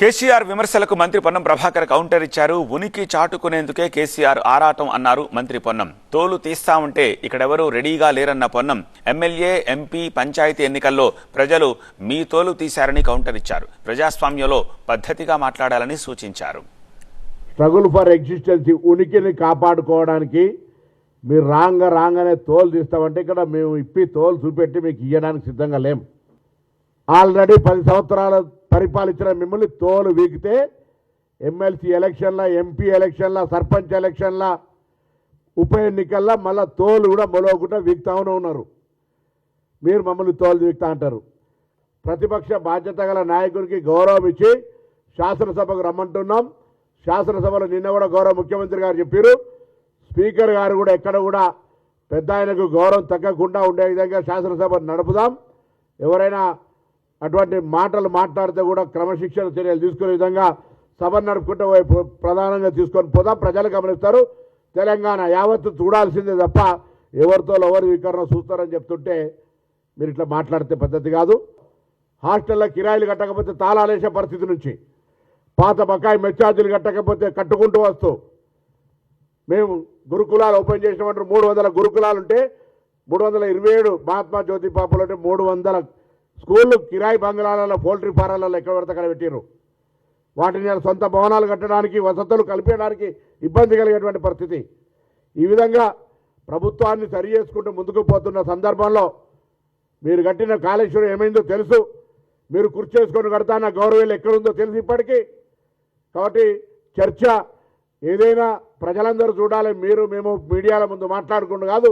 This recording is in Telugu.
కేసీఆర్ విమర్శలకు మంత్రి పొన్నం ప్రభాకర్ కౌంటర్ ఇచ్చారు. ఉనికి చాటుకునేందుకే కేసీఆర్ ఆరాటం అన్నారు మంత్రి పొన్నం. తోలు తీస్తామంటే ఇక్కడెవరూ రెడీగా లేరన్న పొన్నం ఎమ్మెల్యే, ఎంపీ, పంచాయతీ ఎన్నికల్లో ప్రజలు మీ తోలు తీశారని కౌంటర్ ఇచ్చారు. ప్రజాస్వామ్యంలో పద్ధతిగా మాట్లాడాలని సూచించారు. స్ట్రగుల్ ఫర్ ఎగ్జిస్టెన్సీ, ఉనికిని కాపాడుకోవడానికి మీరు రాగానే తోలు తీస్తామంటే ఇక్కడ మేము ఇప్పి తోలు చూపెట్టి మీకు ఇవ్వడానికి సిద్ధంగా లేం. ఆల్రెడీ 10 సంవత్సరాల పరిపాలించిన మిమ్మల్ని తోలు వీకితే ఎమ్మెల్సీ ఎలక్షన్ల, ఎంపీ ఎలక్షన్ల, సర్పంచ్ ఎలక్షన్ల, ఉప ఎన్నికల్లో మళ్ళీ తోలు కూడా మొలవకుండా వీక్తానే ఉన్నారు. మీరు మమ్మల్ని తోలు వీక్తా అంటారు. ప్రతిపక్ష బాధ్యత గల నాయకుడికి గౌరవం ఇచ్చి శాసనసభకు రమ్మంటున్నాం. శాసనసభలో నిన్న కూడా గౌరవ ముఖ్యమంత్రి గారు చెప్పారు. స్పీకర్ గారు కూడా ఎక్కడ కూడా పెద్ద ఆయనకు గౌరవం తగ్గకుండా ఉండే విధంగా శాసనసభ నడుపుదాం. ఎవరైనా అటువంటి మాటలు మాట్లాడితే కూడా క్రమశిక్షణ చర్యలు తీసుకునే విధంగా సభ నడుపుకుంటూ ప్రధానంగా తీసుకొని పోదాం. ప్రజలు గమనిస్తారు. తెలంగాణ యావత్తు చూడాల్సిందే తప్ప ఎవరితో ఎవరు వికరణ చూస్తారని చెప్తుంటే మీరు ఇట్లా మాట్లాడితే పద్ధతి కాదు. హాస్టల్లో కిరాయిలు కట్టకపోతే తాళాలేసే పరిస్థితి నుంచి, పాత బకాయి మెచ్చార్జీలు కట్టకపోతే కట్టుకుంటూ వస్తూ, మేము గురుకులాలు ఓపెన్ చేసినామంటారు. 300 గురుకులాలు ఉంటే 327 మహాత్మా జ్యోతి పాపలు అంటే 300 స్కూళ్ళు కిరాయి బంగ్లాలలో, పౌల్ట్రీ ఫారాలలో ఎక్కడ పడితే అక్కడ పెట్టారు. వాటిని సొంత భవనాలు కట్టడానికి, వసతులు కల్పించడానికి ఇబ్బంది కలిగేటువంటి పరిస్థితి. ఈ విధంగా ప్రభుత్వాన్ని సరి చేసుకుంటూ ముందుకు పోతున్న సందర్భంలో మీరు కట్టిన కాళేశ్వరం ఏమైందో తెలుసు. మీరు కుర్చీ చేసుకొని కడతాన్న గౌరవం ఎక్కడుందో తెలుసు ఇప్పటికీ. కాబట్టి చర్చ ఏదైనా ప్రజలందరూ చూడాలి. మీరు మేము మీడియాల ముందు మాట్లాడుకుంటూ కాదు.